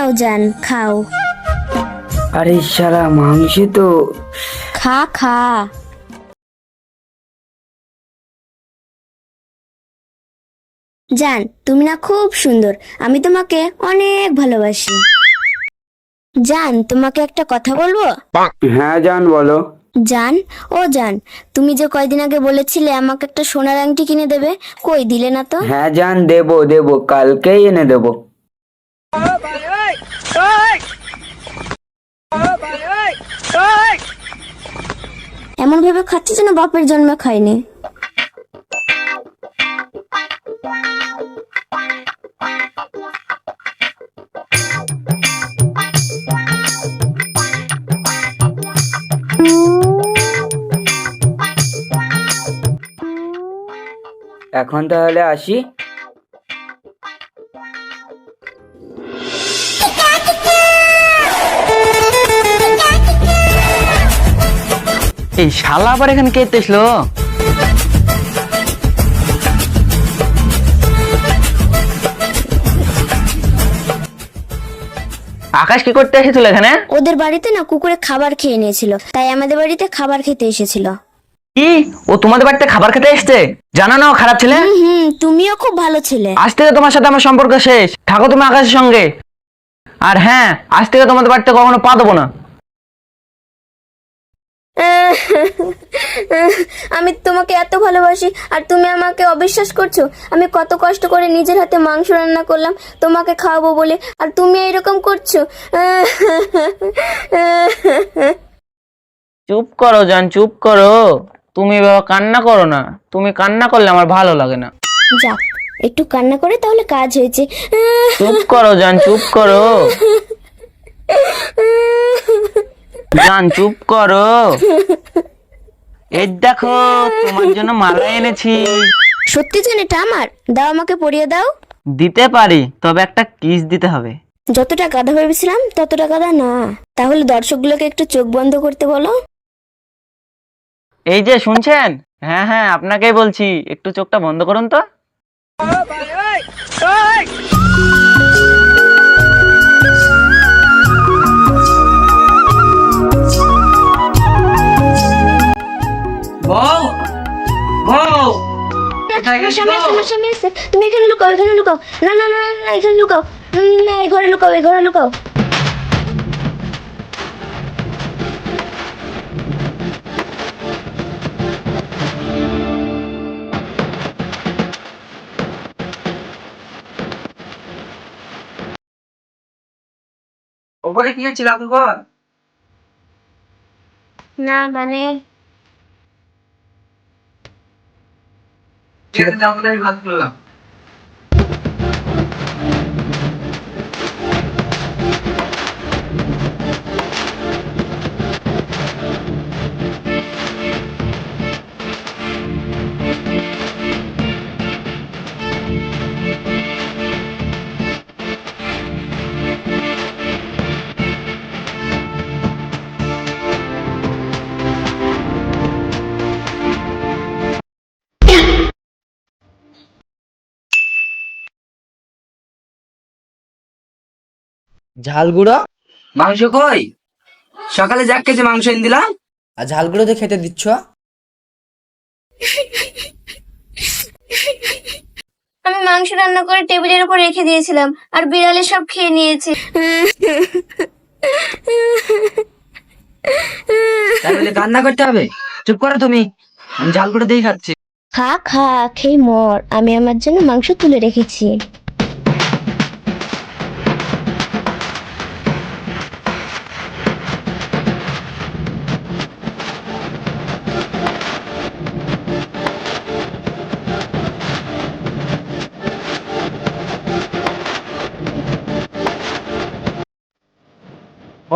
নাও জান, খাও। আরে শালা মাংস তো। খা খা। জান, তুমি না খুব সুন্দর, আমি তোমাকে অনেক ভালোবাসি। জান, তোমাকে একটা কথা বলবো? হ্যাঁ জান বলো। জান, ও জান, তুমি যে কয়দিন আগে বলেছিলে আমাকে একটা সোনার আংটি কিনে দেবে, কই দিলে না তো? হ্যাঁ জান, দেবো দেবো, কালকেই এনে দেবো। এমন ভেবে খাচ্ছি যেন বাপের জন্মে খাইনি। এখন তাহলে আসি। এই শালা আবার এখানে কে এসলো? আকাশ কি করতে এসেছিল এখানে? ওদের বাড়িতে না কুকুরে খাবার খেয়ে নিয়েছিল, তাই আমাদের বাড়িতে খাবার খেতে এসেছিল। কি, ও তোমাদের বাড়িতে খাবার খেতে এসছে? জানো না ও খারাপ ছেলে? তুমিও খুব ভালো ছেলে। আজ থেকে তোমার সাথে আমার সম্পর্ক শেষ, থাকো তুমি আকাশের সঙ্গে। আর হ্যাঁ, আজ থেকে তোমাদের বাড়িতে কখনো পা দেবো না। আমি তোমাকে এত ভালোবাসি আর তুমি আমাকে অবিশ্বাস করছো? আমি কত কষ্ট করে নিজের হাতে মাংস রান্না করলাম তোমাকে খাওয়াবো বলে, আর তুমি এরকম করছো। চুপ করো জান, চুপ করো। তুমি বাবা কান্না করো না, তুমি কান্না করলে আমার ভালো লাগে না। যাক, একটু কান্না করে তাহলে কাজ হয়েছে। চুপ করো জান, চুপ করো। জান চুপ করো। এই দেখো তোমার জন্য মালা এনেছি। সত্যি জান এটা আমার? দাও, আমাকে পরিয়ে দাও। দিতে পারি, তবে একটা কিস দিতে হবে। যতটা গাধা ভেবেছিলাম ততটা গাধা না। তাহলে দর্শকগুলোকে একটু চোখ বন্ধ করতে বলো। এই যে শুনছেন? হ্যাঁ হ্যাঁ, আপনাকেই বলছি, একটু চোখটা বন্ধ করুন তো। বউ, বউ, কোথায় গেছো? আমার স্বামী এসেছে। তুমি এখানে লুকাও, এখানে লুকাও। না না না না, এখানে লুকাও। না, এই ঘরে লুকাও, এই ঘরে লুকাও। ওপরে কি হচ্ছিল আপনার? না মানে ঠিক আছে, আমাদের আমি ভাত করলাম। ঝাল গুঁড়ো মাংস কই? সকালে যাক কেজি মাংস এনে দিলাম। আর ঝাল গুঁড়ো দিয়ে খেতে দিচ্ছ? আমি মাংস রান্না করে টেবিলের উপর রেখে দিয়েছিলাম আর বিড়ালে সব খেয়ে নিয়েছে। তাই বলে কান্না করতে হবে? চুপ করো তুমি, আমি ঝাল করে দিয়ে খাচ্ছি। খা খা, খেয়ে মর, আমি আমার জন্য মাংস তুলে রেখেছি।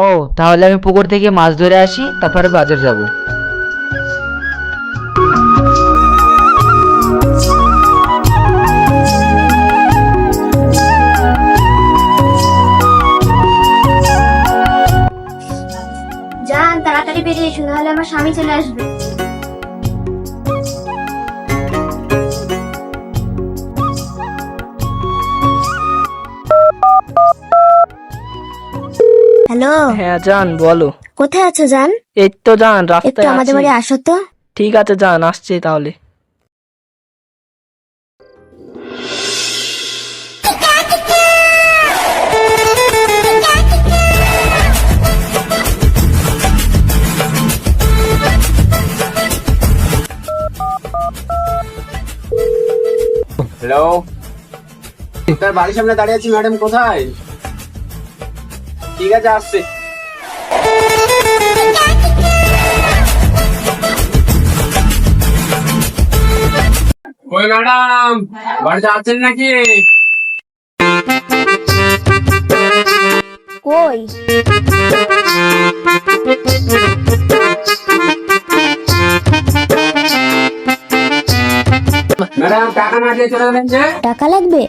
ও, তাহলে আমি পুকুর থেকে মাছ ধরে আসি, তারপরে বাজার যাব। যান, তাড়াতাড়ি বেরিয়ে এসো, নাহলে আমার স্বামী চলে আসবে। হ্যালো, হ্যাঁ জান বলো। কোথায় আছো জান? এই তো জান একটু রাস্তায় আমাদের আছি। বাড়ি আসো তো। ঠিক আছে জান, আসছি তাহলে। হ্যালো, আপনার বাড়ির সামনে দাঁড়িয়ে আছি। ম্যাডাম কোথায়? ঠিক আছে, আসছে। ওই ম্যাডাম, বাড়িতে আছেন নাকি? কই? ম্যাডাম, টাকা না দিয়ে চলে যাবেন যে? টাকা লাগবে?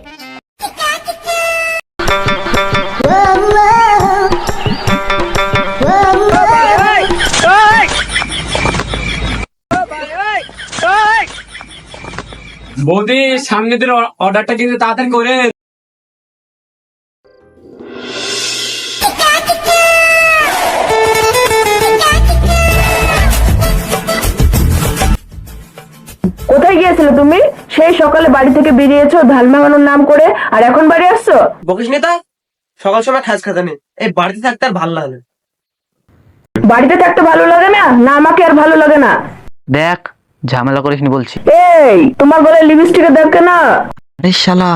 বৌদি, সামনে দিন অর্ডারটা কিন্তু তাড়াতাড়ি করে। কোথায় গিয়েছিলে তুমি? সেই সকালে বাড়ি থেকে বেরিয়েছো ধান ভাঙানোর নাম করে, আর এখন বাড়ি আসছো? বকিস নেতা, সকাল সকাল খাস খাতা নেই। এই বাড়িতে থাকতে আর ভালো লাগে না। বাড়িতে থাকতে ভালো লাগে না? না আমাকে আর ভালো লাগে না। দেখ, ঝামেলা করিসনি বলছি। এই তোমার গলায় লিপস্টিকে দেখে না? আরে শালা,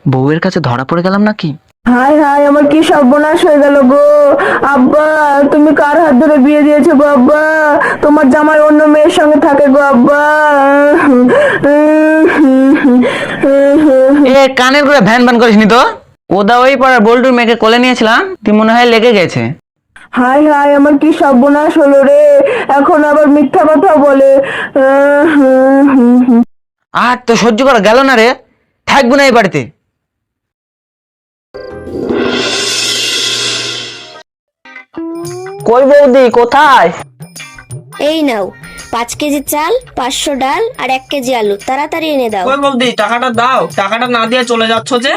বউয়ের কাছে ধরা পড়ে গেলাম নাকি? হাই হাই, আমার কি সর্বনাশ হয়ে গেল গো। আব্বা, তুমি কার হাত ধরে বিয়ে দিয়েছো গো আব্বা? তোমার জামাই অন্য মেয়ের সঙ্গে থাকে গো আব্বা। এ কানের করে ভ্যান ভ্যান করিসনি তো? ওদা ওই পাড়ার বল্টুর মেয়েকে কোলে নিয়েছিলাম, তুই মনে হয় লেগে গেছে। হাই হাই, আমার কি সর্বনাশ হলো রে। এখন আবার মিথ্যা কথা বলে। আর তো সহ্য করা গেল না রে, থাকবো না এই বাড়িতে। কই বৌদি, কোথায়? এই নাও 5 কেজি চাল, 500 ডাল আর 1 কেজি আলু, তাড়াতাড়ি এনে দাও। কই বলদি, টাকাটা দাও। টাকাটা না দিয়ে চলে যাচ্ছ যে?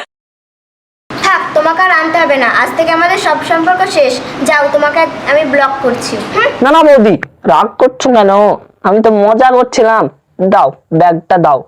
থাক, তোমাকে আর আনতে হবে না, আজ থেকে আমাদের সব সম্পর্ক শেষ। যাও, তোমাকে আমি ব্লক করছি। না না বৌদি, রাগ করছো কেন? আমি তো মজা করছিলাম। দাও, ব্যাগটা দাও।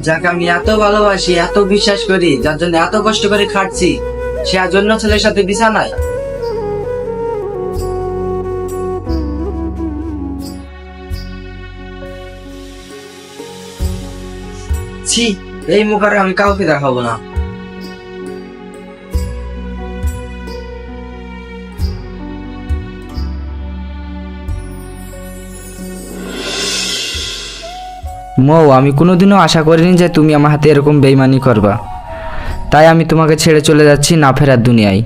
যাকে আমি এত ভালোবাসি, এত বিশ্বাস করি, যার জন্য এত কষ্ট করে খাটছি, সে আর জন্য ছেলের সাথে বিছানায়। ছি, এই মুখ আর আমি কাউকে দেখাবো না। মৌ, আমি কোনোদিনও আশা করিনি যে তুমি আমার হাতে এরকম বেইমানি করবা। তাই আমি তোমাকে ছেড়ে চলে যাচ্ছি না ফেরার দুনিয়ায়।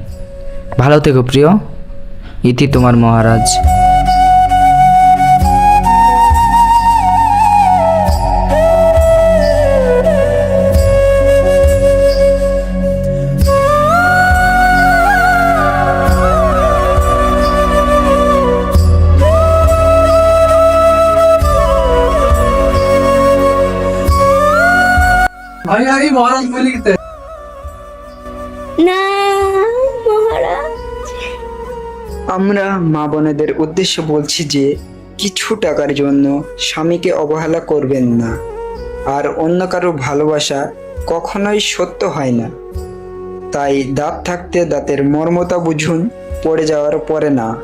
ভালো থেকো প্রিয়। ইতি তোমার মহারাজ। ভাই, আগে মহারাজ বলি না মহারাজ। আমরা মা বোনেদের উদ্দেশ্যে বলছি যে কিছু টাকার জন্য স্বামীকে অবহেলা করবেন না। আর অন্য কারো ভালোবাসা কখনোই সত্য হয় না। তাই দাঁত থাকতে দাঁতের মর্মতা বুঝুন, পড়ে যাওয়ার পরে না।